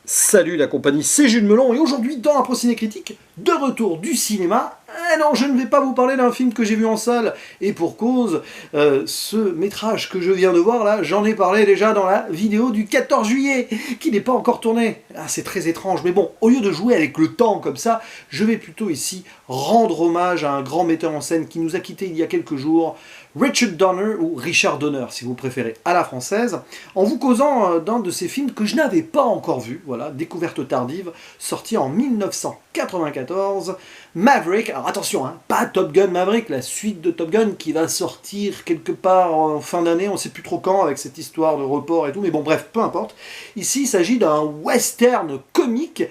Salut la compagnie, c'est Jules Melon et aujourd'hui dans la Ciné Critique, de retour du cinéma. Non, je ne vais pas vous parler d'un film que j'ai vu en salle et pour cause, ce métrage que je viens de voir là, j'en ai parlé déjà dans la vidéo du 14 juillet qui n'est pas encore tournée. Ah, c'est très étrange, mais bon, au lieu de jouer avec le temps comme ça, je vais plutôt ici rendre hommage à un grand metteur en scène qui nous a quittés il y a quelques jours, Richard Donner, ou Richard Donner si vous préférez, à la française, en vous causant d'un de ces films que je n'avais pas encore vu, voilà, découverte tardive, sorti en 1994, Maverick. Alors attention, hein, pas Top Gun Maverick, la suite de Top Gun qui va sortir quelque part en fin d'année, on ne sait plus trop quand, avec cette histoire de report et tout, mais bon bref, peu importe. Ici, il s'agit d'un western comique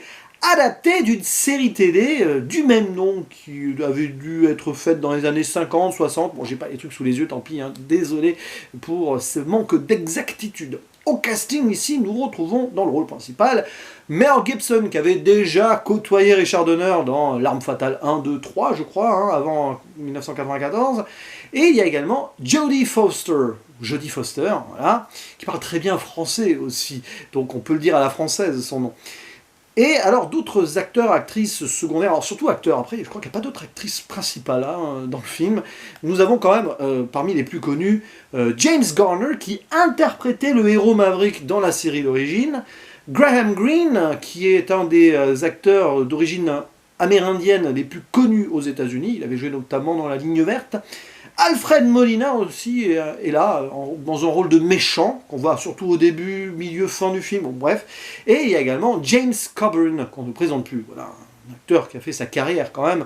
adapté d'une série télé du même nom qui avait dû être faite dans les années 50, 60. Bon, j'ai pas les trucs sous les yeux, tant pis, hein, désolé pour ce manque d'exactitude. Au casting, ici, nous retrouvons dans le rôle principal Mel Gibson, qui avait déjà côtoyé Richard Donner dans L'Arme Fatale 1, 2, 3, je crois, hein, avant 1994. Et il y a également Jodie Foster, voilà, qui parle très bien français aussi, donc on peut le dire à la française, son nom. Et alors d'autres acteurs, actrices secondaires, alors surtout acteurs, après je crois qu'il n'y a pas d'autres actrices principales hein, dans le film. Nous avons quand même, parmi les plus connus, James Garner qui interprétait le héros Maverick dans la série d'origine, Graham Greene qui est un des acteurs d'origine amérindienne les plus connus aux États-Unis, il avait joué notamment dans La Ligne Verte, Alfred Molina aussi est là, dans un rôle de méchant, qu'on voit surtout au début, milieu, fin du film, bon bref. Et il y a également James Coburn, qu'on ne présente plus, voilà, un acteur qui a fait sa carrière quand même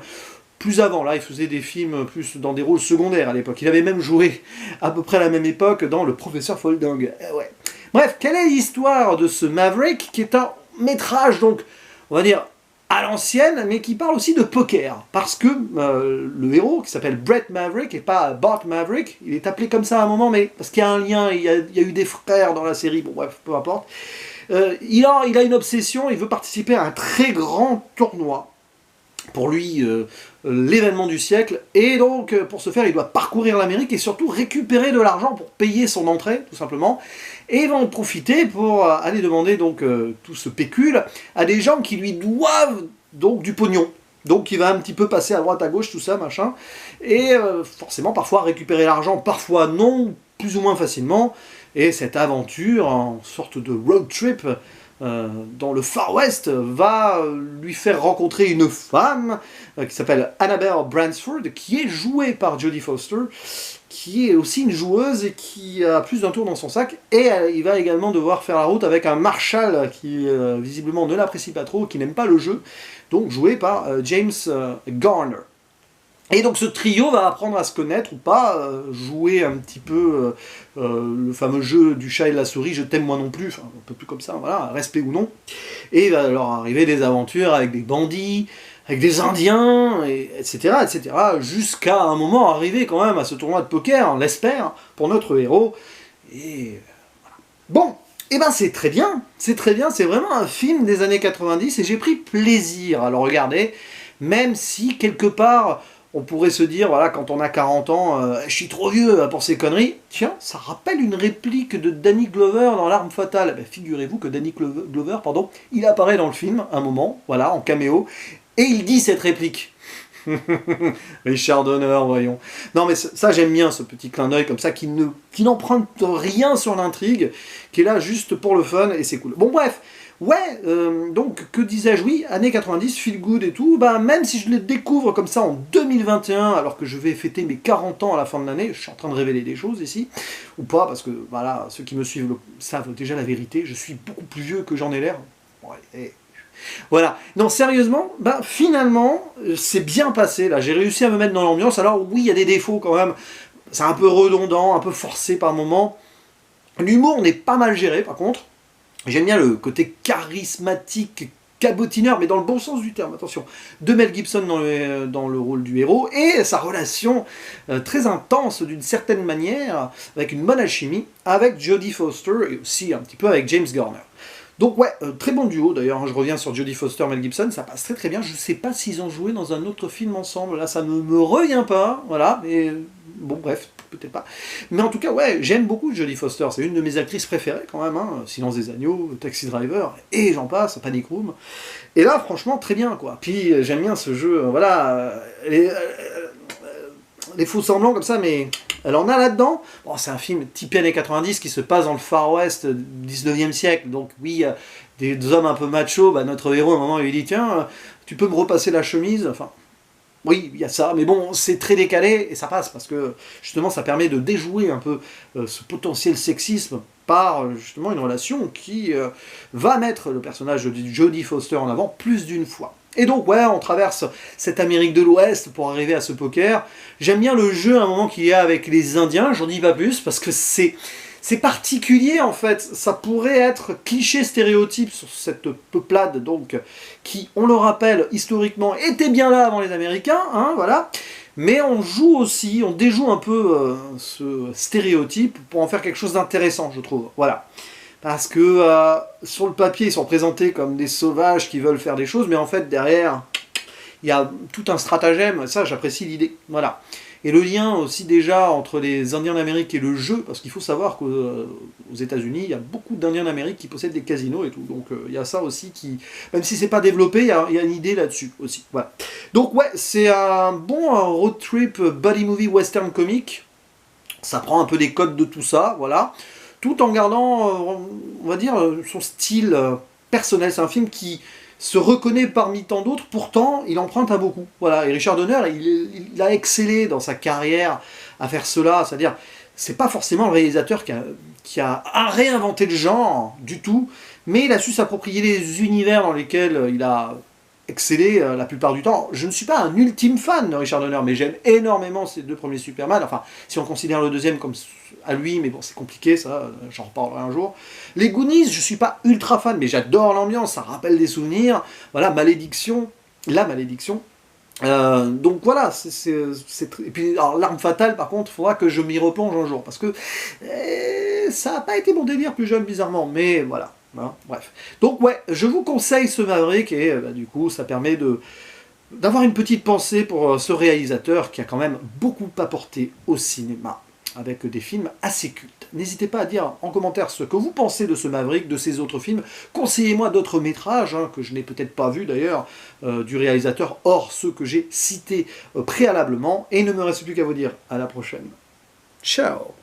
plus avant, là il faisait des films plus dans des rôles secondaires à l'époque. Il avait même joué à peu près à la même époque dans Le Professeur Folding. Ouais. Bref, quelle est l'histoire de ce Maverick, qui est un métrage, donc, on va dire, à l'ancienne, mais qui parle aussi de poker, parce que le héros, qui s'appelle Brett Maverick, et pas Bart Maverick, il est appelé comme ça à un moment, mais parce qu'il y a un lien, il y a eu des frères dans la série, bon bref, peu importe. Il a une obsession, il veut participer à un très grand tournoi, pour lui, l'événement du siècle, et donc, pour ce faire, il doit parcourir l'Amérique, et surtout récupérer de l'argent pour payer son entrée, tout simplement, et il va en profiter pour aller demander donc tout ce pécule à des gens qui lui doivent donc du pognon. Donc il va un petit peu passer à droite à gauche, tout ça, machin, et forcément parfois récupérer l'argent, parfois non, plus ou moins facilement, et cette aventure, en sorte de road trip, dans le Far West, va lui faire rencontrer une femme qui s'appelle Annabelle Bransford, qui est jouée par Jodie Foster, qui est aussi une joueuse et qui a plus d'un tour dans son sac, et il va également devoir faire la route avec un Marshall qui visiblement ne l'apprécie pas trop, qui n'aime pas le jeu, donc joué par James Garner. Et donc ce trio va apprendre à se connaître ou pas, jouer un petit peu le fameux jeu du chat et de la souris, je t'aime moi non plus, enfin un peu plus comme ça, voilà, respect ou non. Et il va leur arriver des aventures avec des bandits, avec des indiens, etc., jusqu'à un moment arriver quand même à ce tournoi de poker, on l'espère, pour notre héros. Et voilà. Bon, et ben c'est très bien, c'est vraiment un film des années 90 et j'ai pris plaisir à le regarder, même si quelque part on pourrait se dire, voilà, quand on a 40 ans, je suis trop vieux pour ces conneries. Tiens, ça rappelle une réplique de Danny Glover dans L'Arme Fatale. Ben, figurez-vous que Danny Glover, il apparaît dans le film, un moment, voilà, en caméo, et il dit cette réplique. Richard Donner, voyons. Non mais ça j'aime bien, ce petit clin d'œil comme ça, qui n'emprunte rien sur l'intrigue, qui est là juste pour le fun, et c'est cool. Bon bref, ouais, donc que disais-je, oui, années 90, feel good et tout, bah même si je les découvre comme ça en 2021, alors que je vais fêter mes 40 ans à la fin de l'année, je suis en train de révéler des choses ici, ou pas, parce que voilà, ceux qui me suivent savent déjà la vérité, je suis beaucoup plus vieux que j'en ai l'air. Bon, allez, voilà. Non, sérieusement, bah, finalement, c'est bien passé, là. J'ai réussi à me mettre dans l'ambiance. Alors, oui, il y a des défauts quand même. C'est un peu redondant, un peu forcé par moments. L'humour n'est pas mal géré, par contre. J'aime bien le côté charismatique, cabotineur, mais dans le bon sens du terme, attention, de Mel Gibson dans le rôle du héros, et sa relation très intense, d'une certaine manière, avec une bonne alchimie, avec Jodie Foster, et aussi un petit peu avec James Garner. Donc ouais, très bon duo d'ailleurs, hein, je reviens sur Jodie Foster, Mel Gibson, ça passe très très bien, je sais pas s'ils ont joué dans un autre film ensemble, là ça ne me revient pas, voilà, mais bon bref, peut-être pas. Mais en tout cas, ouais, j'aime beaucoup Jodie Foster, c'est une de mes actrices préférées quand même, hein, Silence des agneaux, Taxi Driver, et j'en passe, Panic Room. Et là, franchement, très bien, quoi. Puis j'aime bien ce jeu, voilà, les faux semblants comme ça, mais elle en a là-dedans. Bon, c'est un film typé années 90 qui se passe dans le Far West du 19e siècle, donc oui, des hommes un peu machos, bah, notre héros à un moment il lui dit tiens, tu peux me repasser la chemise, enfin... Oui, il y a ça, mais bon, c'est très décalé et ça passe parce que justement ça permet de déjouer un peu ce potentiel sexisme par justement une relation qui va mettre le personnage de Jodie Foster en avant plus d'une fois. Et donc ouais, on traverse cette Amérique de l'Ouest pour arriver à ce poker. J'aime bien le jeu à un moment qu'il y a avec les Indiens, j'en dis pas plus parce que c'est particulier en fait, ça pourrait être cliché stéréotype sur cette peuplade donc qui, on le rappelle, historiquement était bien là avant les Américains, hein, voilà. Mais on joue aussi, on déjoue un peu ce stéréotype pour en faire quelque chose d'intéressant, je trouve, voilà. Parce que sur le papier, ils sont présentés comme des sauvages qui veulent faire des choses, mais en fait derrière, il y a tout un stratagème, ça j'apprécie l'idée, voilà. Et le lien aussi déjà entre les Indiens d'Amérique et le jeu, parce qu'il faut savoir qu'aux États-Unis, il y a beaucoup d'Indiens d'Amérique qui possèdent des casinos et tout. Donc il y a ça aussi qui, même si c'est pas développé, il y a une idée là-dessus aussi. Voilà. Donc ouais, c'est un bon road trip buddy movie western comique. Ça prend un peu des codes de tout ça, voilà. Tout en gardant, on va dire, son style personnel. C'est un film qui se reconnaît parmi tant d'autres, pourtant il emprunte à beaucoup. Voilà, et Richard Donner, il a excellé dans sa carrière à faire cela, c'est-à-dire, c'est pas forcément le réalisateur qui a réinventé le genre du tout, mais il a su s'approprier les univers dans lesquels il a excellé la plupart du temps. Je ne suis pas un ultime fan de Richard Donner, mais j'aime énormément ces deux premiers Superman, enfin, si on considère le deuxième comme à lui, mais bon, c'est compliqué, ça, j'en reparlerai un jour. Les Goonies, je suis pas ultra fan, mais j'adore l'ambiance, ça rappelle des souvenirs. Voilà, Malédiction, la Malédiction. Donc voilà, et puis alors, L'Arme Fatale, par contre, il faudra que je m'y replonge un jour, parce que ça n'a pas été mon délire plus jeune, bizarrement, mais voilà. Hein, bref. Donc ouais, je vous conseille ce Maverick, et du coup, ça permet d'avoir une petite pensée pour ce réalisateur qui a quand même beaucoup apporté au cinéma, avec des films assez cultes. N'hésitez pas à dire en commentaire ce que vous pensez de ce Maverick, de ces autres films. Conseillez-moi d'autres métrages, hein, que je n'ai peut-être pas vus d'ailleurs, du réalisateur, hors ceux que j'ai cités préalablement. Et il ne me reste plus qu'à vous dire à la prochaine. Ciao!